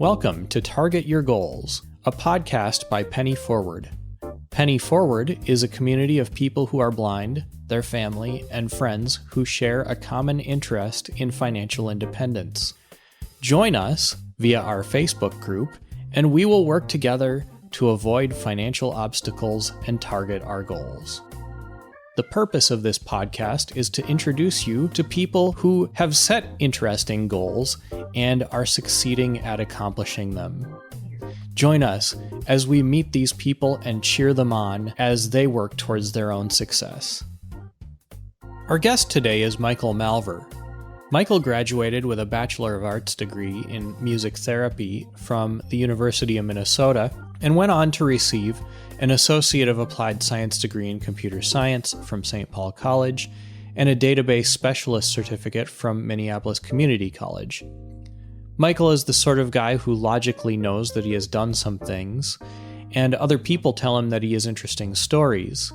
Welcome to Target Your Goals, a podcast by Penny Forward. Penny Forward is a community of people who are blind, their family, and friends who share a common interest in financial independence. Join us via our Facebook group, and we will work together to avoid financial obstacles and target our goals. The purpose of this podcast is to introduce you to people who have set interesting goals and are succeeding at accomplishing them. Join us as we meet these people and cheer them on as they work towards their own success. Our guest today is Michael Malver. Michael graduated with a Bachelor of Arts degree in music therapy from the University of Minnesota and went on to receive an Associate of Applied Science degree in computer science from St. Paul College and a database specialist certificate from Minneapolis Community College. Michael is the sort of guy who logically knows that he has done some things, and other people tell him that he has interesting stories.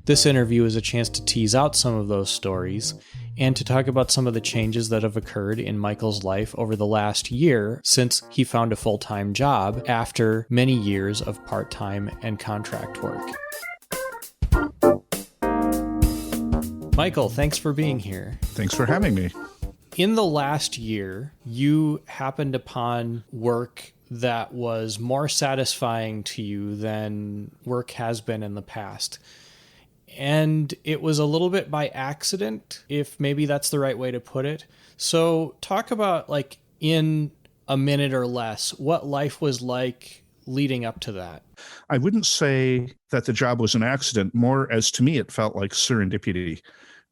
This interview is a chance to tease out some of those stories and to talk about some of the changes that have occurred in Michael's life over the last year since he found a full-time job after many years of part-time and contract work. Michael, thanks for being here. Thanks for having me. In the last year, you happened upon work that was more satisfying to you than work has been in the past. And it was a little bit by accident, if maybe that's the right way to put it. So talk about, like, in a minute or less, what life was like leading up to that. I wouldn't say that the job was an accident. More, as to me, it felt like serendipity.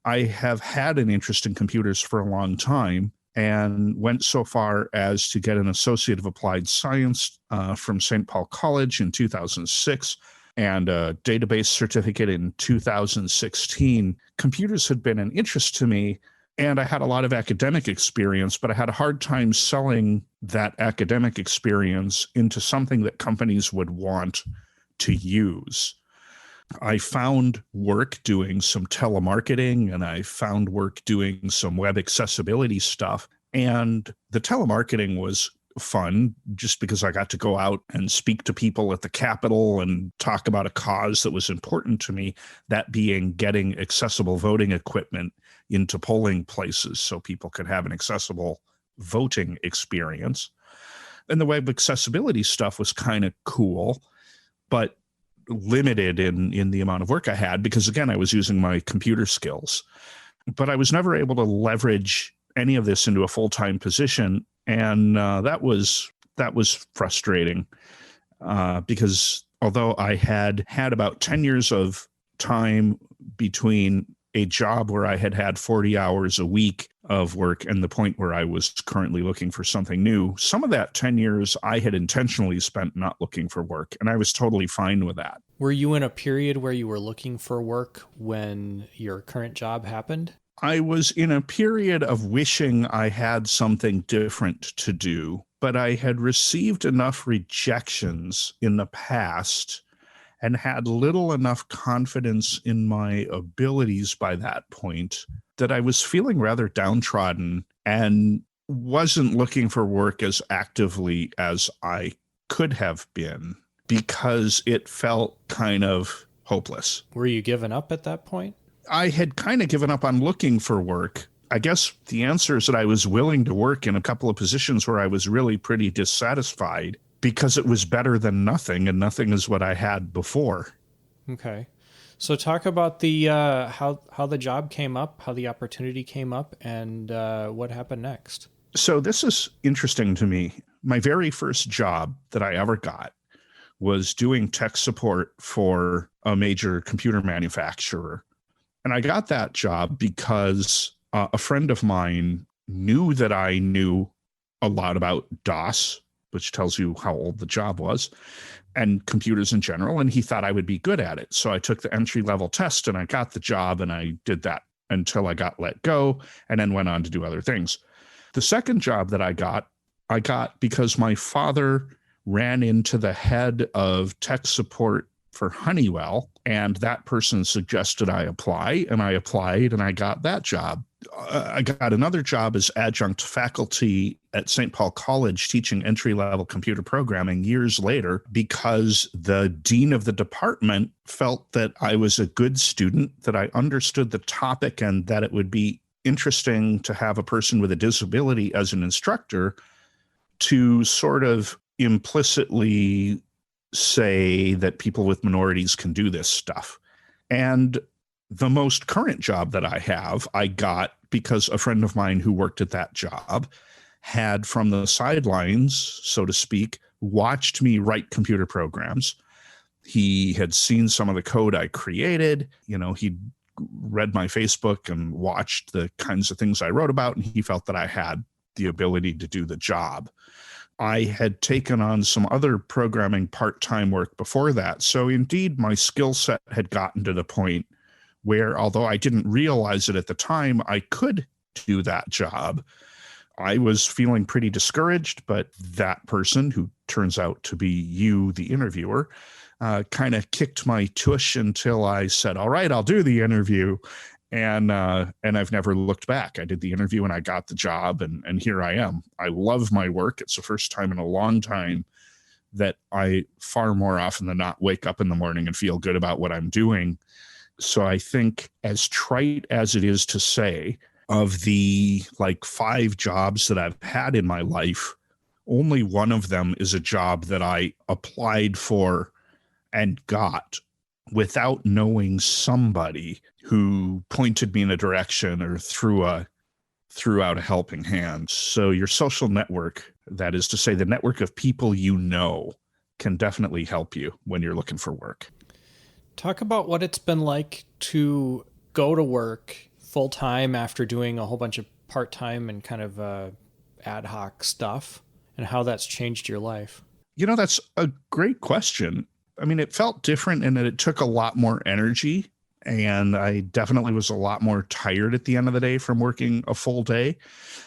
I have had an interest in computers for a long time and went so far as to get an Associate of Applied Science from St. Paul College in 2006. And a database certificate in 2016. Computers had been an interest to me, and I had a lot of academic experience, but I had a hard time selling that academic experience into something that companies would want to use. I found work doing some telemarketing, and I found work doing some web accessibility stuff, and the telemarketing was fun just because I got to go out and speak to people at the Capitol and talk about a cause that was important to me, that being getting accessible voting equipment into polling places so people could have an accessible voting experience. And the web accessibility stuff was kind of cool, but limited in the amount of work I had because, again, I was using my computer skills. But I was never able to leverage any of this into a full-time position. And that was frustrating because although I had about 10 years of time between a job where I had 40 hours a week of work and the point where I was currently looking for something new, some of that 10 years I had intentionally spent not looking for work, and I was totally fine with that. Were you in a period where you were looking for work when your current job happened? I was in a period of wishing I had something different to do, but I had received enough rejections in the past and had little enough confidence in my abilities by that point that I was feeling rather downtrodden and wasn't looking for work as actively as I could have been because it felt kind of hopeless. Were you giving up at that point? I had kind of given up on looking for work. I guess the answer is that I was willing to work in a couple of positions where I was really pretty dissatisfied because it was better than nothing, and nothing is what I had before. Okay. So talk about the how the job came up, how the opportunity came up, and what happened next. So this is interesting to me. My very first job that I ever got was doing tech support for a major computer manufacturer. And I got that job because a friend of mine knew that I knew a lot about DOS, which tells you how old the job was, and computers in general, and he thought I would be good at it. So I took the entry-level test, and I got the job, and I did that until I got let go, and then went on to do other things. The second job that I got because my father ran into the head of tech support for Honeywell, And that person suggested I apply, and I applied, and I got that job. I got another job as adjunct faculty at St. Paul College teaching entry-level computer programming years later because the dean of the department felt that I was a good student, that I understood the topic, and that it would be interesting to have a person with a disability as an instructor to sort of implicitly say that people with minorities can do this stuff. And the most current job that I have, I got because a friend of mine who worked at that job had, from the sidelines, so to speak, watched me write computer programs. He had seen some of the code I created. He'd read my Facebook and watched the kinds of things I wrote about, and he felt that I had the ability to do the job. I had taken on some other programming part-time work before that. So indeed, my skill set had gotten to the point where, although I didn't realize it at the time, I could do that job. I was feeling pretty discouraged, but that person, who turns out to be you, the interviewer, kind of kicked my tush until I said, all right, I'll do the interview. And I've never looked back. I did the interview and I got the job, and here I am. I love my work. It's the first time in a long time that I, far more often than not, wake up in the morning and feel good about what I'm doing. So I think, as trite as it is to say, of the 5 jobs that I've had in my life, only one of them is a job that I applied for and got without knowing somebody who pointed me in a direction or threw out a helping hand. So your social network, that is to say the network of people you know, can definitely help you when you're looking for work. Talk about what it's been like to go to work full-time after doing a whole bunch of part-time and kind of ad hoc stuff, and how that's changed your life. That's a great question. I mean, it felt different in that it took a lot more energy, and I definitely was a lot more tired at the end of the day from working a full day.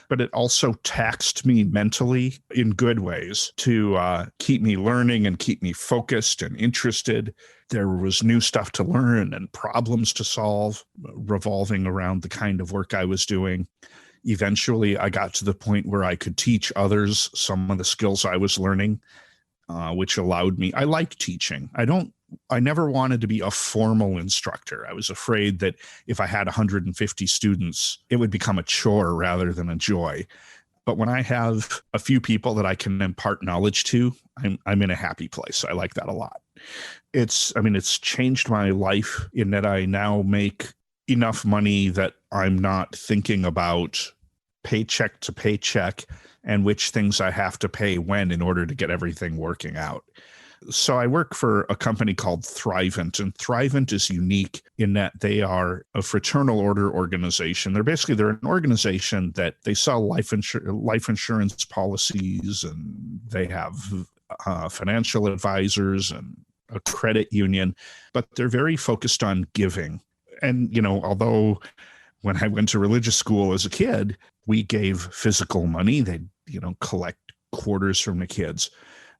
But it also taxed me mentally in good ways to keep me learning and keep me focused and interested. There was new stuff to learn and problems to solve revolving around the kind of work I was doing. Eventually, I got to the point where I could teach others some of the skills I was learning, which allowed me. I like teaching. I never wanted to be a formal instructor. I was afraid that if I had 150 students, it would become a chore rather than a joy. But when I have a few people that I can impart knowledge to, I'm in a happy place. I like that a lot. It's changed my life in that I now make enough money that I'm not thinking about paycheck to paycheck and which things I have to pay when in order to get everything working out. So I work for a company called Thrivent, and Thrivent is unique in that they are a fraternal order organization. They're an organization that they sell life insurance policies, and they have financial advisors and a credit union, but they're very focused on giving. And, although when I went to religious school as a kid, we gave physical money. They'd, collect quarters from the kids.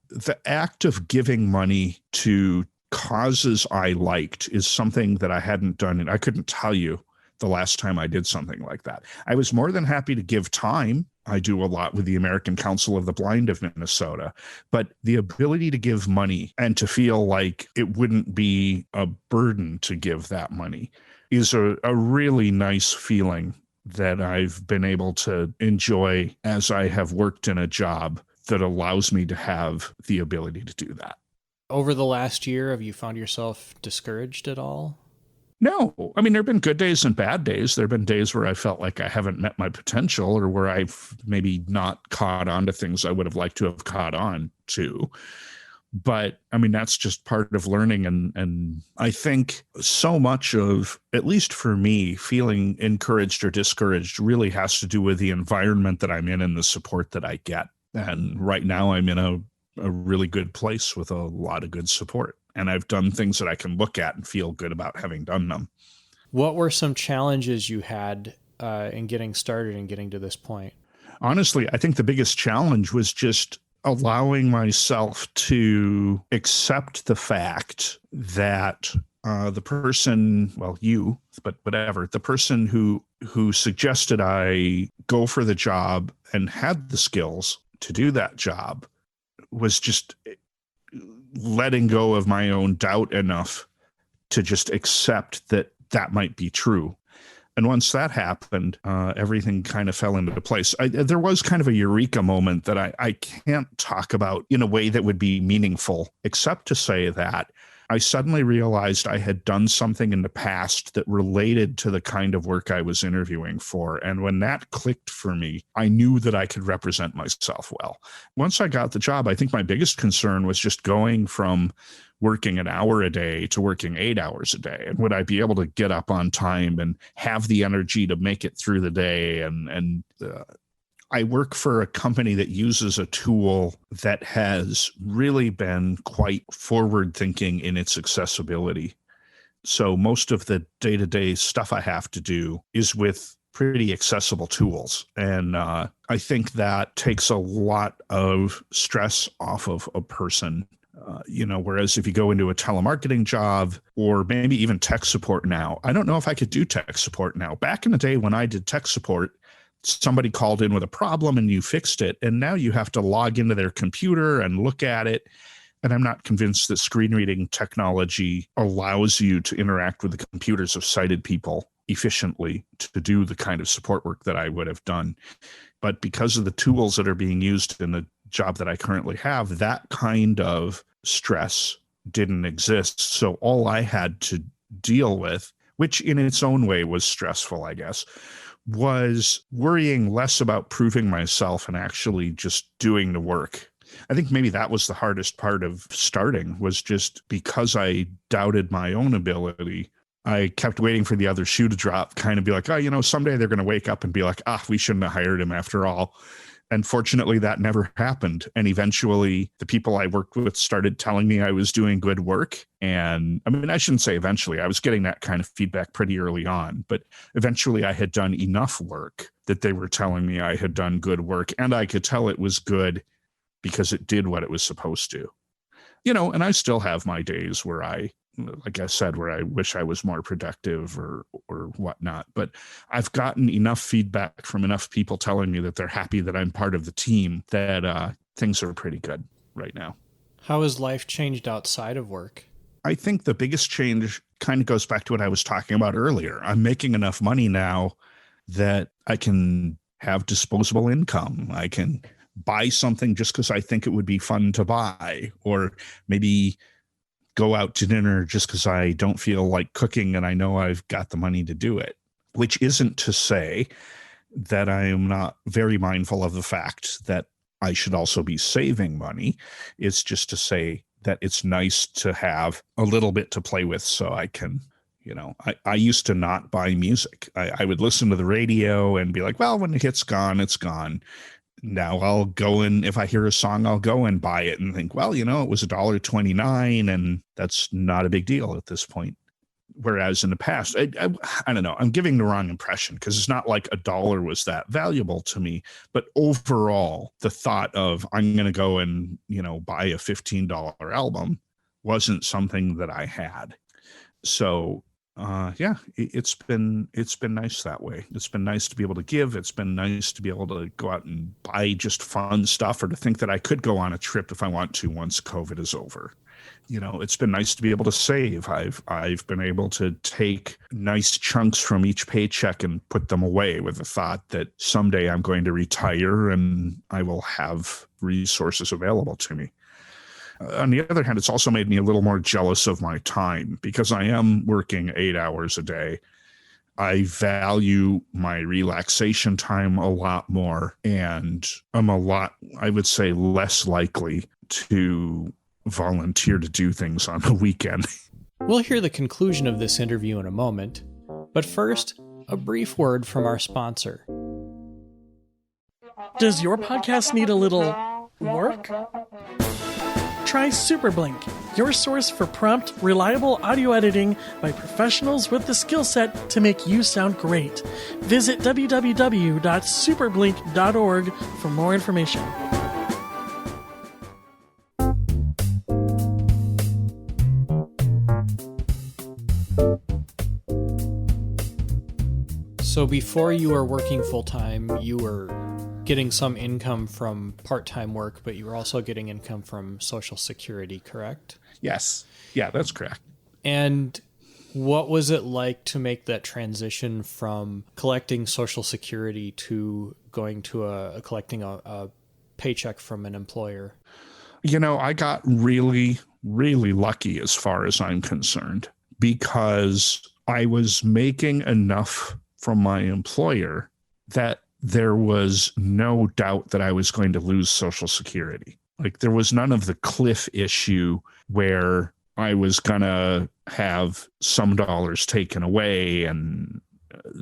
The act of giving money to causes I liked is something that I hadn't done, and I couldn't tell you the last time I did something like that. I was more than happy to give time. I do a lot with the American Council of the Blind of Minnesota, but the ability to give money and to feel like it wouldn't be a burden to give that money is a really nice feeling that I've been able to enjoy as I have worked in a job that allows me to have the ability to do that. Over the last year, have you found yourself discouraged at all? No. I mean, there have been good days and bad days. There have been days where I felt like I haven't met my potential, or where I've maybe not caught on to things I would have liked to have caught on to. But I mean, that's just part of learning. And I think so much of, at least for me, feeling encouraged or discouraged really has to do with the environment that I'm in and the support that I get. And right now I'm in a really good place with a lot of good support. And I've done things that I can look at and feel good about having done them. What were some challenges you had in getting started and getting to this point? Honestly, I think the biggest challenge was just allowing myself to accept the fact that the person, well, you, but whatever, the person who suggested I go for the job and had the skills to do that job was just letting go of my own doubt enough to just accept that that might be true. And once that happened, everything kind of fell into place. There was kind of a eureka moment that I can't talk about in a way that would be meaningful, except to say that I suddenly realized I had done something in the past that related to the kind of work I was interviewing for. And when that clicked for me, I knew that I could represent myself well. Once I got the job, I think my biggest concern was just going from working an hour a day to working 8 hours a day. And would I be able to get up on time and have the energy to make it through the day? And I work for a company that uses a tool that has really been quite forward thinking in its accessibility. So most of the day-to-day stuff I have to do is with pretty accessible tools. And I think that takes a lot of stress off of a person. Whereas if you go into a telemarketing job or maybe even tech support now, I don't know if I could do tech support now. Back in the day when I did tech support, somebody called in with a problem and you fixed it. And now you have to log into their computer and look at it. And I'm not convinced that screen reading technology allows you to interact with the computers of sighted people efficiently to do the kind of support work that I would have done. But because of the tools that are being used in the job that I currently have, that kind of stress didn't exist. So all I had to deal with, which in its own way was stressful, I guess, was worrying less about proving myself and actually just doing the work. I think maybe that was the hardest part of starting, was just because I doubted my own ability. I kept waiting for the other shoe to drop, kind of be like, someday they're going to wake up and be like, we shouldn't have hired him after all. And fortunately, that never happened. And eventually, the people I worked with started telling me I was doing good work. And I shouldn't say eventually. I was getting that kind of feedback pretty early on. But eventually, I had done enough work that they were telling me I had done good work. And I could tell it was good because it did what it was supposed to. And I still have my days where like I said, where I wish I was more productive or whatnot. But I've gotten enough feedback from enough people telling me that they're happy that I'm part of the team that things are pretty good right now. How has life changed outside of work? I think the biggest change kind of goes back to what I was talking about earlier. I'm making enough money now that I can have disposable income. I can buy something just because I think it would be fun to buy, or maybe go out to dinner just because I don't feel like cooking and I know I've got the money to do it, which isn't to say that I am not very mindful of the fact that I should also be saving money. It's just to say that it's nice to have a little bit to play with so I can, I used to not buy music. I would listen to the radio and be like, well, when the hit's gone, it's gone. Now I'll go and if I hear a song, I'll go and buy it and think, well, it was $1.29 and that's not a big deal at this point. Whereas in the past, I don't know, I'm giving the wrong impression because it's not like $1 was that valuable to me. But overall, the thought of I'm going to go and, buy a $15 album wasn't something that I had. So it's been nice that way. It's been nice to be able to give. It's been nice to be able to go out and buy just fun stuff, or to think that I could go on a trip if I want to once COVID is over. It's been nice to be able to save. I've been able to take nice chunks from each paycheck and put them away with the thought that someday I'm going to retire and I will have resources available to me. On the other hand, it's also made me a little more jealous of my time because I am working 8 hours a day. I value my relaxation time a lot more, and I'm a lot, I would say, less likely to volunteer to do things on the weekend. We'll hear the conclusion of this interview in a moment, but first, a brief word from our sponsor. Does your podcast need a little work? Try SuperBlink, your source for prompt, reliable audio editing by professionals with the skill set to make you sound great. Visit www.superblink.org for more information. So before you were working full-time, you were getting some income from part-time work, but you were also getting income from Social Security, correct? Yes. Yeah, that's correct. And what was it like to make that transition from collecting Social Security to going to collecting a paycheck from an employer? I got really, really lucky as far as I'm concerned, because I was making enough from my employer that there was no doubt that I was going to lose Social Security. Like, there was none of the cliff issue where I was going to have some dollars taken away and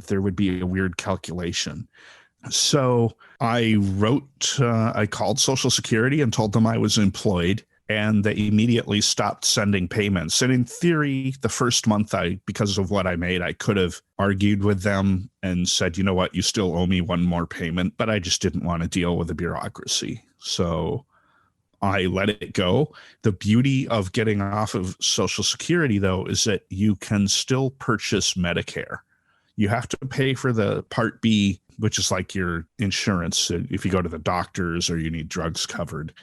there would be a weird calculation. So I called Social Security and told them I was employed, and they immediately stopped sending payments. And in theory, the first month, because of what I made, I could have argued with them and said, you know what, you still owe me one more payment, but I just didn't want to deal with the bureaucracy. So I let it go. The beauty of getting off of Social Security, though, is that you can still purchase Medicare. You have to pay for the Part B, which is like your insurance. If you go to the doctors or you need drugs covered,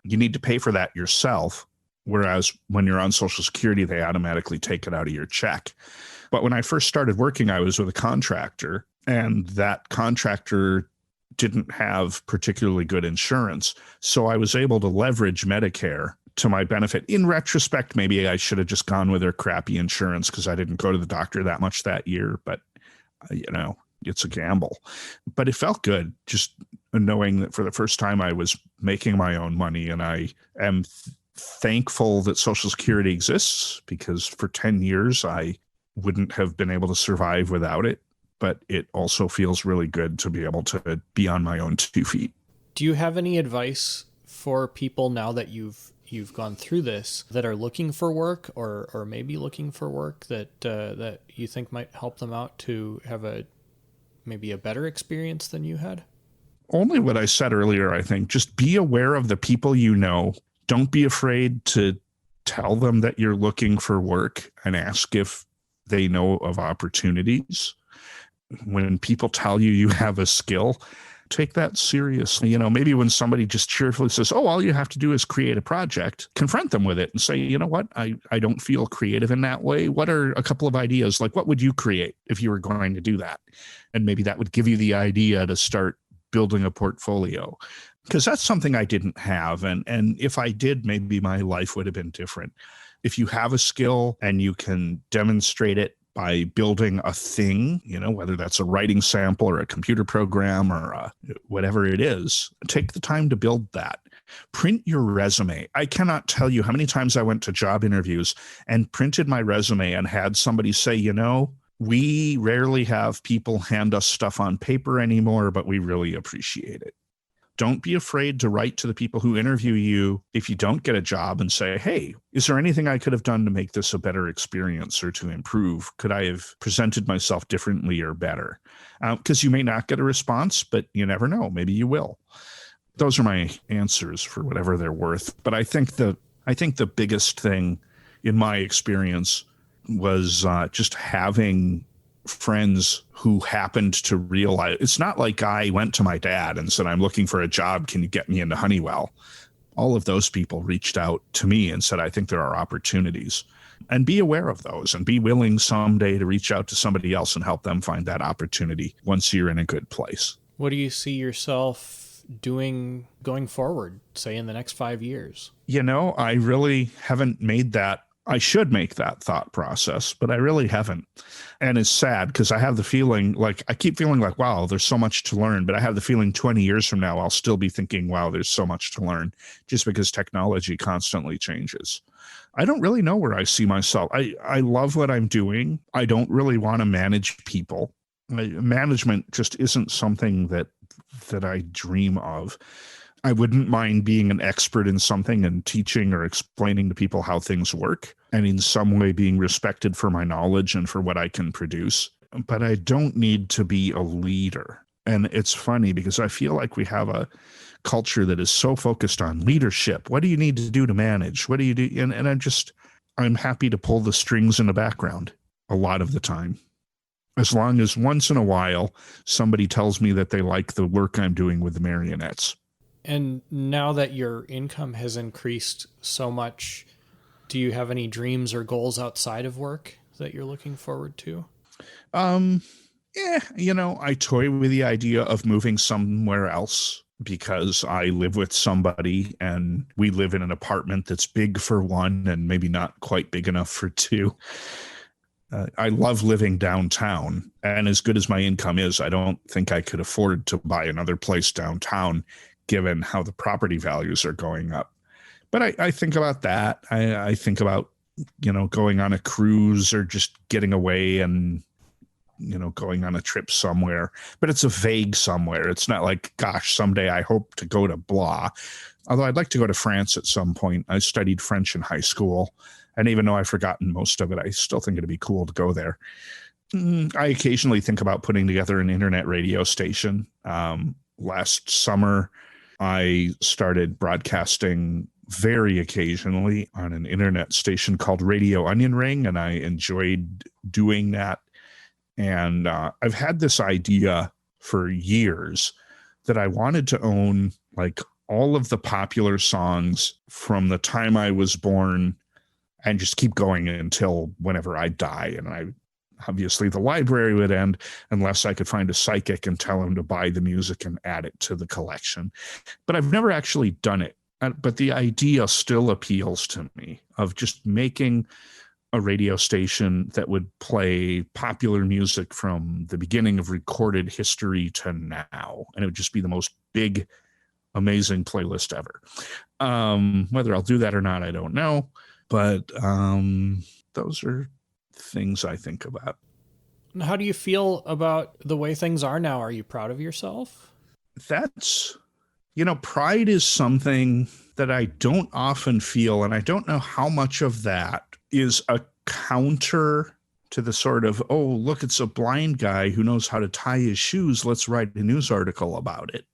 you need to pay for that yourself. Whereas when you're on Social Security, they automatically take it out of your check. But when I first started working, I was with a contractor, and that contractor didn't have particularly good insurance. So I was able to leverage Medicare to my benefit. In retrospect, maybe I should have just gone with their crappy insurance because I didn't go to the doctor that much that year. But, it's a gamble. But it felt good just knowing that for the first time I was making my own money. And I am thankful that Social Security exists, because for 10 years I wouldn't have been able to survive without it. But it also feels really good to be able to be on my own 2 feet. Do you have any advice for people now that you've gone through this, that are looking for work or maybe looking for work that you think might help them out to have maybe a better experience than you had? Only what I said earlier, I think. Just be aware of the people you know. Don't be afraid to tell them that you're looking for work and ask if they know of opportunities. When people tell you you have a skill, take that seriously. Maybe when somebody just cheerfully says, oh, all you have to do is create a project, confront them with it and say, you know what, I don't feel creative in that way. What are a couple of ideas? Like, what would you create if you were going to do that? And maybe that would give you the idea to start building a portfolio, because that's something I didn't have. And if I did, maybe my life would have been different. If you have a skill and you can demonstrate it by building a thing, whether that's a writing sample or a computer program or whatever it is, take the time to build that. Print your resume. I cannot tell you how many times I went to job interviews and printed my resume and had somebody say, we rarely have people hand us stuff on paper anymore, but we really appreciate it. Don't be afraid to write to the people who interview you if you don't get a job and say, hey, is there anything I could have done to make this a better experience or to improve? Could I have presented myself differently or better? Because you may not get a response, but you never know. Maybe you will. Those are my answers for whatever they're worth. But I think the biggest thing in my experience was just having friends who happened to realize. It's not like I went to my dad and said, I'm looking for a job. Can you get me into Honeywell? All of those people reached out to me and said, I think there are opportunities. And be aware of those and be willing someday to reach out to somebody else and help them find that opportunity once you're in a good place. What do you see yourself doing going forward, say in the next 5 years? I really haven't made that. I should make that thought process, but I really haven't. And it's sad because I have the feeling I keep feeling like, wow, there's so much to learn. But I have the feeling 20 years from now, I'll still be thinking, wow, there's so much to learn, just because technology constantly changes. I don't really know where I see myself. I love what I'm doing. I don't really want to manage people. Management just isn't something that I dream of. I wouldn't mind being an expert in something and teaching or explaining to people how things work, and in some way being respected for my knowledge and for what I can produce. But I don't need to be a leader. And it's funny because I feel like we have a culture that is so focused on leadership. What do you need to do to manage? What do you do? And I'm happy to pull the strings in the background a lot of the time. as long as once in a while somebody tells me that they like the work I'm doing with the marionettes. And now that your income has increased so much, do you have any dreams or goals outside of work that you're looking forward to? I toy with the idea of moving somewhere else because I live with somebody and we live in an apartment that's big for one and maybe not quite big enough for two. I love living downtown, and as good as my income is, I don't think I could afford to buy another place downtown given how the property values are going up. But I think about that. I think about, going on a cruise or just getting away and, going on a trip somewhere. But it's a vague somewhere. It's not like, gosh, someday I hope to go to blah. Although I'd like to go to France at some point. I studied French in high school. And even though I've forgotten most of it, I still think it'd be cool to go there. I occasionally think about putting together an internet radio station. Last summer, I started broadcasting very occasionally on an internet station called Radio Onion Ring, and I enjoyed doing that. And I've had this idea for years that I wanted to own like all of the popular songs from the time I was born and just keep going until whenever I die. And obviously the library would end unless I could find a psychic and tell him to buy the music and add it to the collection. But I've never actually done it. But the idea still appeals to me of just making a radio station that would play popular music from the beginning of recorded history to now. And it would just be the most big, amazing playlist ever. Whether I'll do that or not, I don't know. But those are things I think about. How do you feel about the way things are now? Are you proud of yourself? That's, pride is something that I don't often feel. And I don't know how much of that is a counter to the sort of, oh, look, it's a blind guy who knows how to tie his shoes. Let's write a news article about it.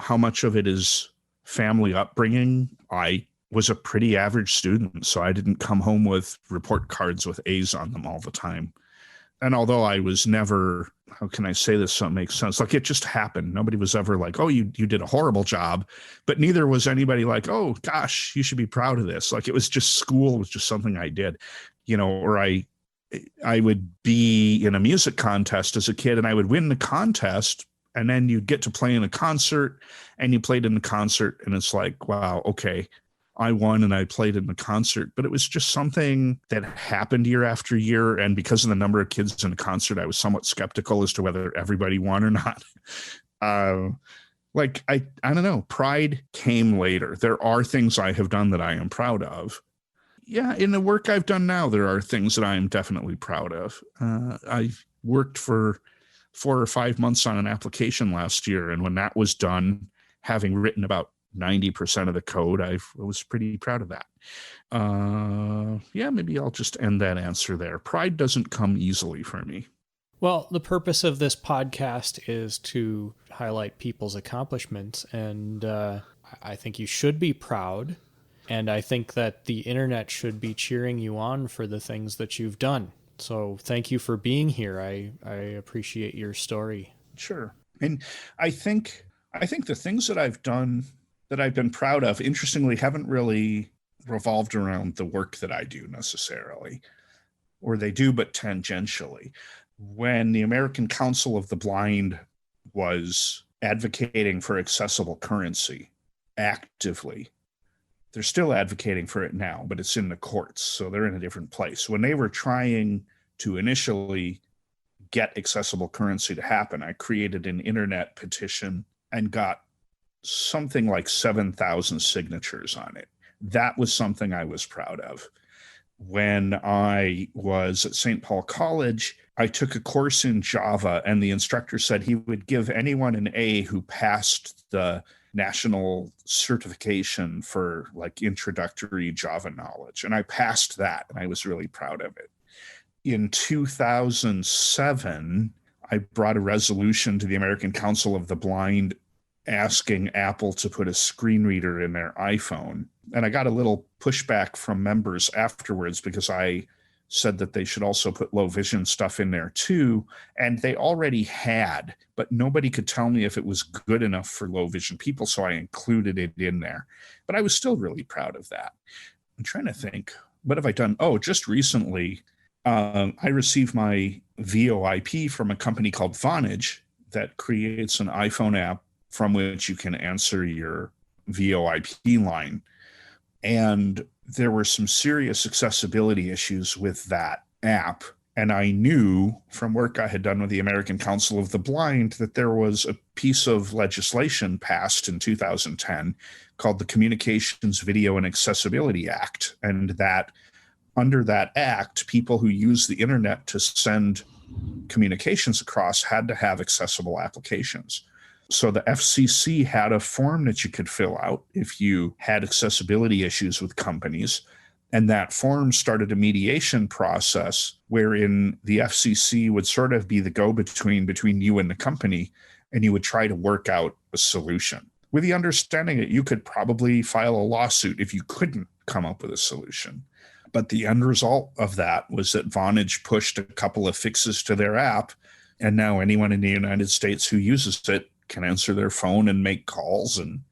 How much of it is family upbringing? I was a pretty average student, so I didn't come home with report cards with A's on them all the time. And although I was never, how can I say this so it makes sense? Like, it just happened. Nobody was ever like, oh, you did a horrible job. But neither was anybody like, oh, gosh, you should be proud of this. Like, it was just school. It was just something I did, or I would be in a music contest as a kid and I would win the contest. And then you'd get to play in a concert and you played in the concert. And it's like, wow, okay, I won and I played in the concert, but it was just something that happened year after year. And because of the number of kids in the concert, I was somewhat skeptical as to whether everybody won or not. I don't know, pride came later. There are things I have done that I am proud of. Yeah, in the work I've done now, there are things that I am definitely proud of. I worked for 4 or 5 months on an application last year. And when that was done, having written about 90% of the code, I was pretty proud of that. Maybe I'll just end that answer there. Pride doesn't come easily for me. Well, the purpose of this podcast is to highlight people's accomplishments, and I think you should be proud, and I think that the internet should be cheering you on for the things that you've done. So thank you for being here. I appreciate your story. Sure. And I think the things that I've done that I've been proud of, interestingly, haven't really revolved around the work that I do necessarily, or they do, but tangentially. When the American Council of the Blind was advocating for accessible currency actively, they're still advocating for it now, but it's in the courts, so they're in a different place. When they were trying to initially get accessible currency to happen, I created an internet petition and got something like 7,000 signatures on it. That was something I was proud of. When I was at St. Paul College, I took a course in Java, and the instructor said he would give anyone an A who passed the national certification for like introductory Java knowledge. And I passed that, and I was really proud of it. In 2007, I brought a resolution to the American Council of the Blind asking Apple to put a screen reader in their iPhone. And I got a little pushback from members afterwards because I said that they should also put low vision stuff in there too. And they already had, but nobody could tell me if it was good enough for low vision people. So I included it in there, but I was still really proud of that. I'm trying to think, what have I done? Oh, just recently, I received my VoIP from a company called Vonage that creates an iPhone app from which you can answer your VoIP line. And there were some serious accessibility issues with that app. And I knew from work I had done with the American Council of the Blind that there was a piece of legislation passed in 2010 called the Communications, Video, and Accessibility Act. And that under that act, people who use the internet to send communications across had to have accessible applications. So the FCC had a form that you could fill out if you had accessibility issues with companies. And that form started a mediation process wherein the FCC would sort of be the go-between between you and the company, and you would try to work out a solution, with the understanding that you could probably file a lawsuit if you couldn't come up with a solution. But the end result of that was that Vonage pushed a couple of fixes to their app, and now anyone in the United States who uses it can answer their phone and make calls and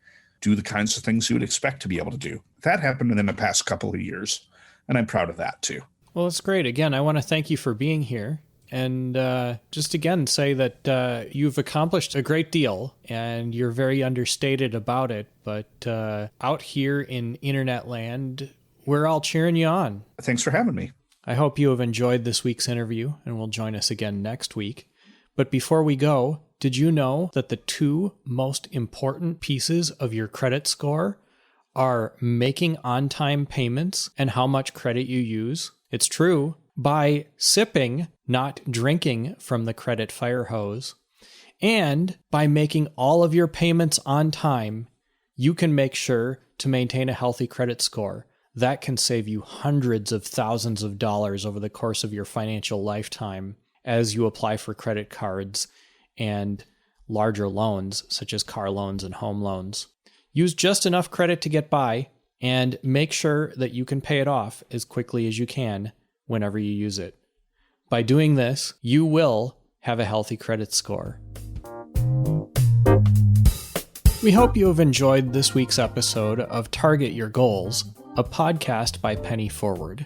do the kinds of things you would expect to be able to do. That happened in the past couple of years, and I'm proud of that too. Well, it's great. Again, I want to thank you for being here, and just again say that you've accomplished a great deal, and you're very understated about it, but out here in internet land, we're all cheering you on. Thanks for having me. I hope you have enjoyed this week's interview and will join us again next week. But before we go, did you know that the two most important pieces of your credit score are making on-time payments and how much credit you use? It's true. By sipping, not drinking from the credit fire hose, and by making all of your payments on time, you can make sure to maintain a healthy credit score. That can save you hundreds of thousands of dollars over the course of your financial lifetime as you apply for credit cards and larger loans, such as car loans and home loans. Use just enough credit to get by, and make sure that you can pay it off as quickly as you can whenever you use it. By doing this, you will have a healthy credit score. We hope you have enjoyed this week's episode of Target Your Goals, a podcast by Penny Forward.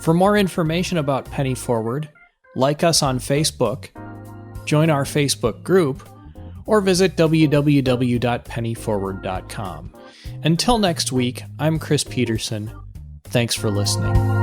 For more information about Penny Forward, like us on Facebook, join our Facebook group, or visit www.pennyforward.com. Until next week, I'm Chris Peterson. Thanks for listening.